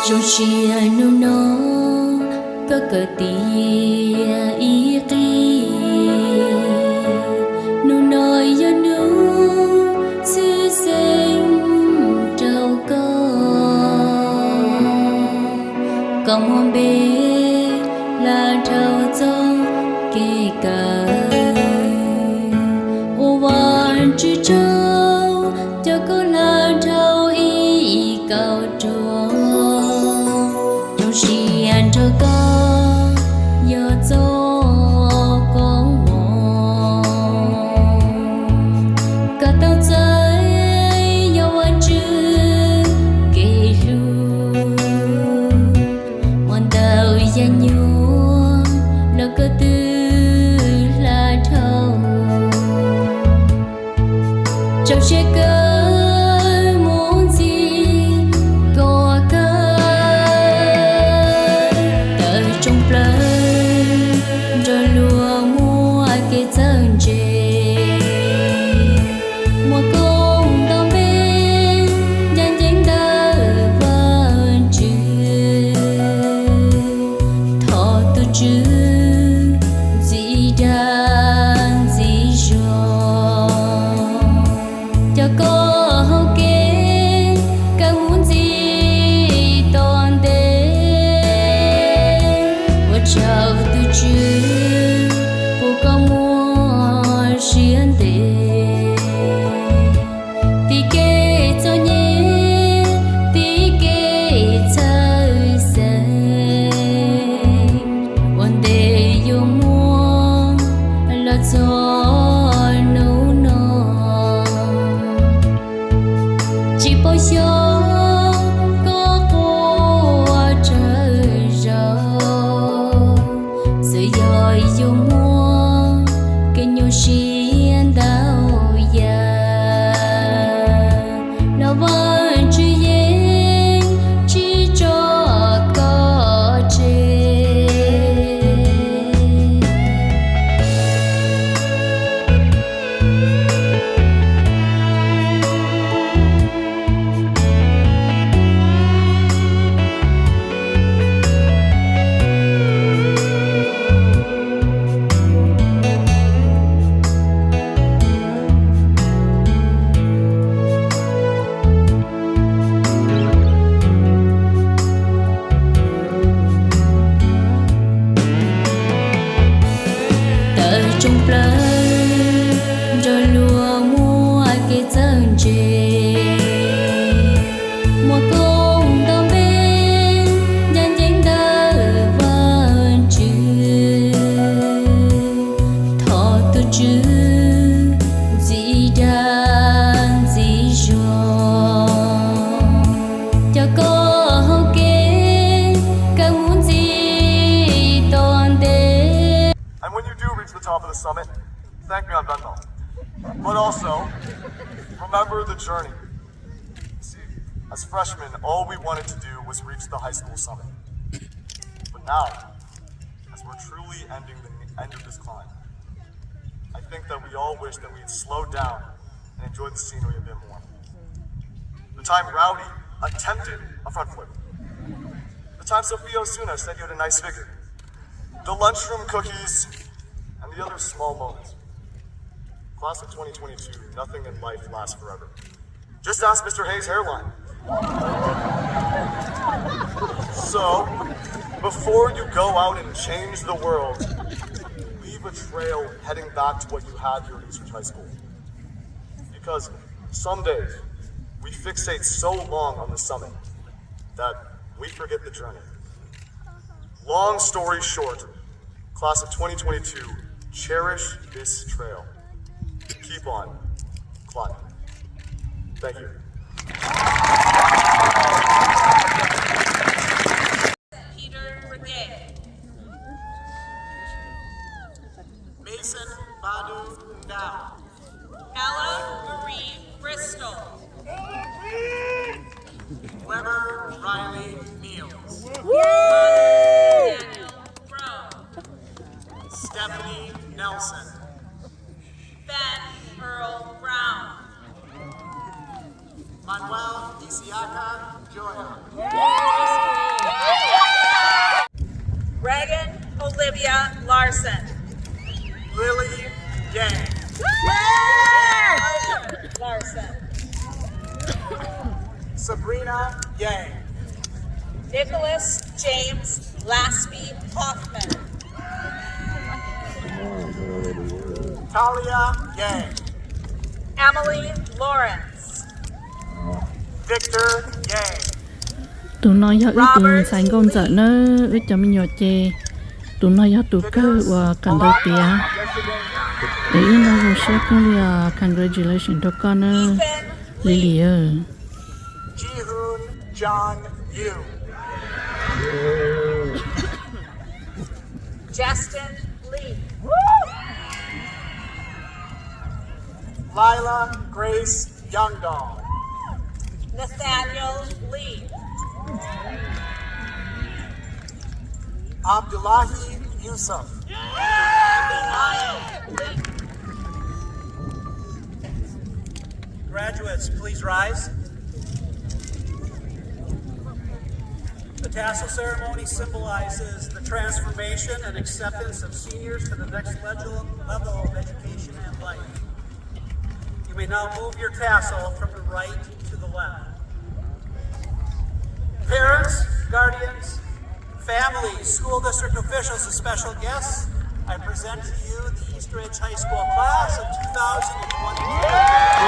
Trong chia nu nó có cờ tia ý kỳ nu nói cho nu sư sinh trâu còn hôm bê là trâu trong kê cờ ô văn chữ trâu cho cô là trâu ý cầu chúa trong xiên trâu con giờ cho con mò cả tao chơi giờวันchữ kê luวันtao gian nhung nó cơ tư là thâu trong xe cơ muốn gì có cơ tới trong plei rồi lùa mua cái chân chê mua công đau bên nhanh nhanh đỡ vẫn chưa thọ tu chứ gì đang gì rồi cho cô hậu kế càng muốn gì toàn tế và chào tu chứ cô có mua xiên tế tí kê cho nhé tí kê chơi xanh one day you mua là cho nấu ngon chỉ bao giờ có qua trời rau rồi giờ you mua cái nhau xiên đau già nó vẫn chỉ yên chỉ cho có chê trong plei rồi lùa mua cái chân chê mua công đau bên nhanh nhanh đỡ vẫn chưa thọ tu chứ gì đang gì rồi cho cô hậu kế càng muốn gì toàn tế. And when you do reach the top of the summit, thank me on Venmo. But also, remember the journey. See, as freshmen, all we wanted to do was reach the high school summit. But now, as we're truly ending the end of this climb, I think that we all wish that we had slowed down and enjoyed the scenery a bit more. The time Rowdy attempted a front flip. The time Sophia Osuna said you had a nice figure. The lunchroom cookies, and the other small moments. Class of 2022, nothing in life lasts forever. Just ask Mr. Hayes' hairline. So, before you go out and change the world, leave a trail heading back to what you had here at Eastridge High School. Because some days, we fixate so long on the summit that we forget the journey. Long story short, Class of 2022, cherish this trail. Keep on climbing. Thank you. Peter Brigade. Mason Badu Dow. Ella Marie Bristol. Weber Riley Niels. Daniel Rowe. Stephanie Nelson. Ben Earl Brown. Manuel Isiaka Joya. Olivia Larson. Lily Yang. Larson. Sabrina Yang. Nicholas James Laspy Hoffman. Talia Yang. Emily Lawrence. Victor Yang. tụi nó giờ ít tụi sáng con giờ nó ít cho mình nhỏ chè tụi nó giờ tụi cơ và cần đầu tiên để nó hồ sơ con là congratulations cho con Lily Jihoon John Yu. Justin Lee. Lila Grace Youngdahl. Nathaniel Lee. Abdullahi Yusuf. Graduates, please rise. The tassel ceremony symbolizes the transformation and acceptance of seniors to the next level of education and life. You may now move your tassel from the right to the left. Parents, guardians, families, school district officials, and special guests, I present to you the East Ridge High School class of 2022.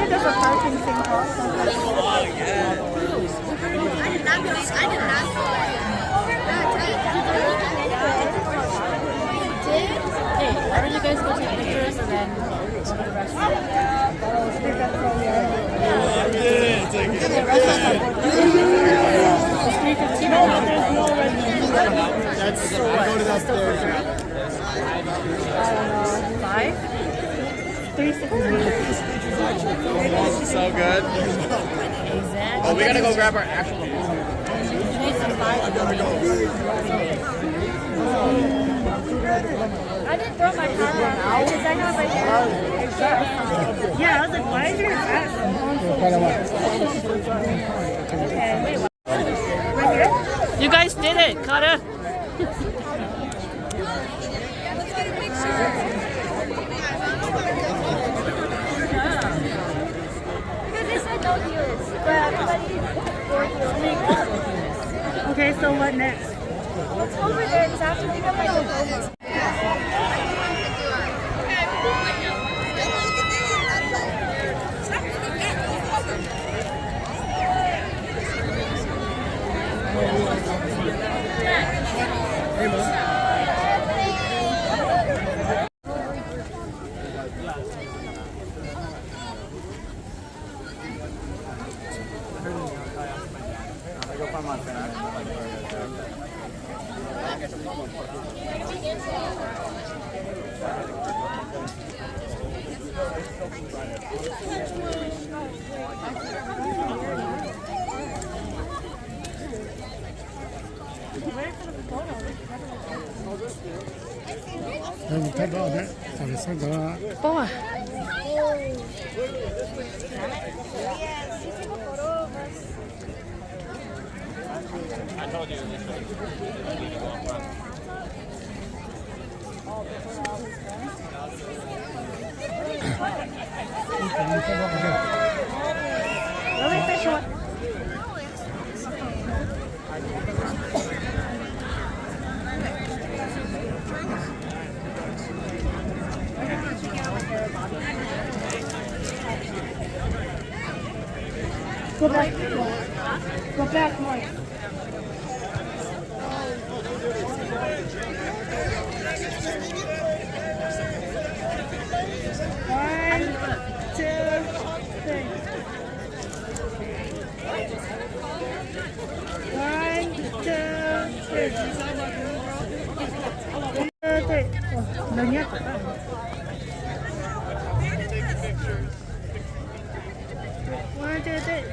There's a parking thing called. I did not know Hey, why don't you guys go take pictures and then go to the restaurant? That's so I go to that store. Five? 360. So good. Exactly. Oh, we gotta go grab our actual. I didn't throw my camera out because I have my hair. Yeah, I was like, why is your hat okay, wait, what? Right here? you guys did it Carter Let's get a picture. Because they said no heels, but everybody wore heels. Okay, so what next? What's over there? Because after we got my diplomas. Boa. I told you. Really? Fish what? Go back. Go back more. One, two, three. One, two, three. One, two, three. Oh, no, nhất. One, two, three.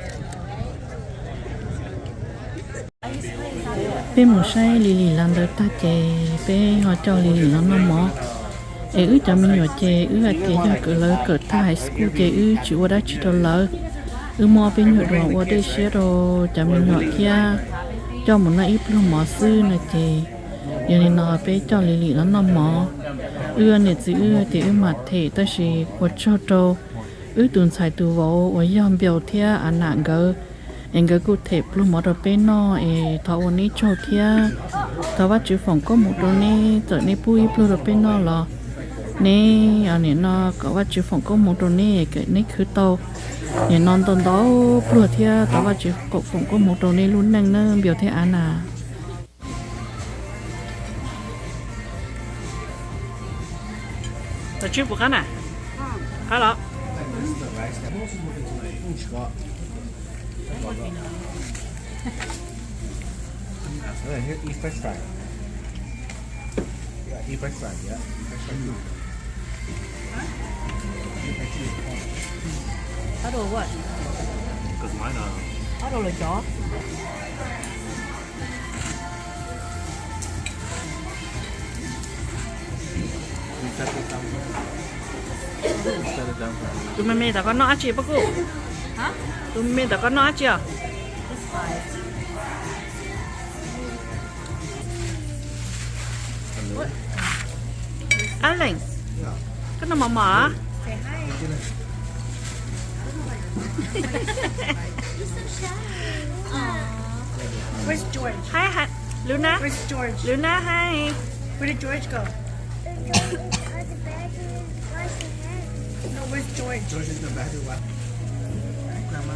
bé một say lì lì làm được ta chè bé họ cho lì lì làm nó mỏ ứ cho mình nhỏ chè ứ chè cho cỡ lỡ cỡ ta high school chè chỉ qua đó chỉ đâu lỡ mò bé nhỏ rồi qua đây xe rồi cho mình nhỏ kia cho một nơi ít luôn mỏ sư này chè giờ này nó bé cho lì lì làm nó mỏ này chỉ thì mặt thể ta chỉ qua cho trâu tuần xài tu vô và yom biểu thia anh nặng gỡ anh gỡ cụ thể luôn mở đầu bên nó thọวันนี้โชว์เทียแต่ว่าจื้อฝงก็หมดตรงนี้เจอในปุ้ยปลุกเราเป็นนอหรอนี่อันนี้นอก็ว่าจื้อฝงก็หมดตรงนี้เกิดนี่คือโตเนี่ยนอนตอนโตปลุกเทียแต่ว่าจื้อกฝงก็หมดตรงนี้ลุ้นนั่งเนิ่มเบียวเทียอันน่ะแต่จื้อบุกันน่ะฮัลโหลEat fresh fry. Yeah, eat fresh fry. Yeah, fresh fry too. Thái đồ what? Because mine are. Thái đồ là chó. Tụi mày đã có nó chưa bác cô? Hả? Tụi mày đã có nó chưa? Alex, cái nó mỏ. Where's George? Hi, Luna. Where's George? Luna, hi. Where did George go? No, where's George? George is the better one. Grandma.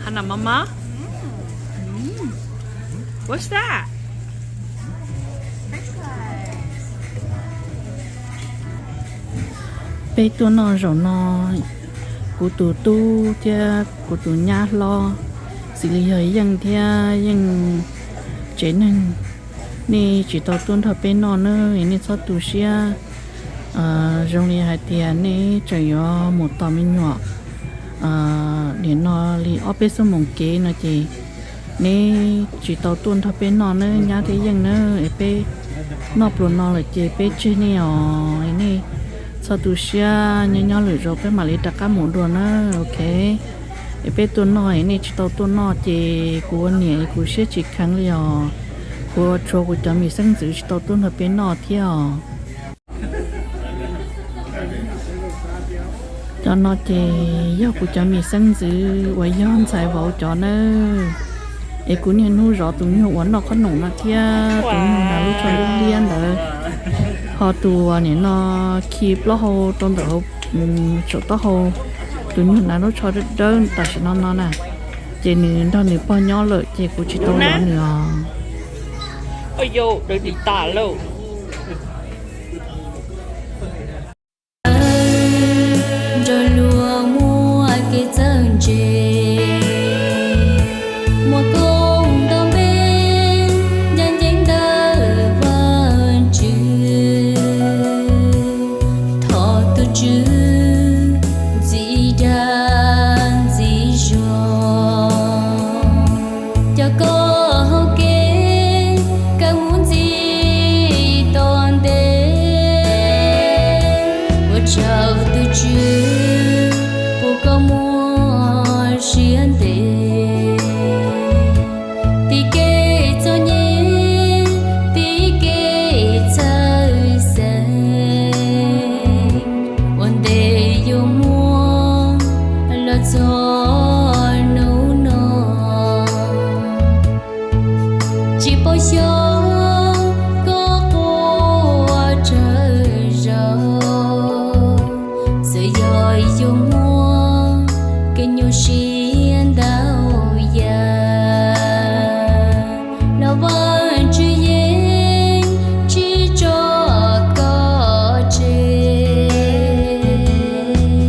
Hannah, Mama. What's that? Bé tôi nó rồi nó của tụi tu cha của tụi nhà lo xử lý hơi dân theo dân chế nên nè chỉ tao tuân theo bên nó nữa nè sao tụi xia trong này hai tiền nè chỉ có một tàu mình nhỏ để nó li ở bên sông mông kế nó chỉ nè chỉ tao tuân theo bên nó nữa nhà thế dân nữa bé nó luôn nó là chế bé chơi nè nè sao tụi xia nhỏ lửa rồi bé mà lấy đặt cá mũ đồ nữa ok bé tuần nói này chỉ tao tuần nói chỉ của nè của xia chỉ kháng liều của cho của chồng mình sinh giữ chỉ tao tuần hợp bé nọ theo cho nó chỉ do của chồng mình sinh giữ quay yom xài vào cho nó ấy của nè nuôi rõ tụi nhỏ uốn nó có nồng nó theo tụi nhỏ là lúc cho lúc liên rồi họ tụi này nó keep lo hồ trong đó chỗ đó hồ tụi nhỏ là nó cho được đơn tại sao nó nè chị nữ đó nữ bao nhiêu lợi chị của chị tôi nữa nữa ôi yo đừng đi tả lâu rồi lúa mua cái chân chè mua công đông bên nhân dân đỡ vẫn chưa thọ tu chữ gì đang gì rồi cho cô hậu kế cả muốn gì kenyoshi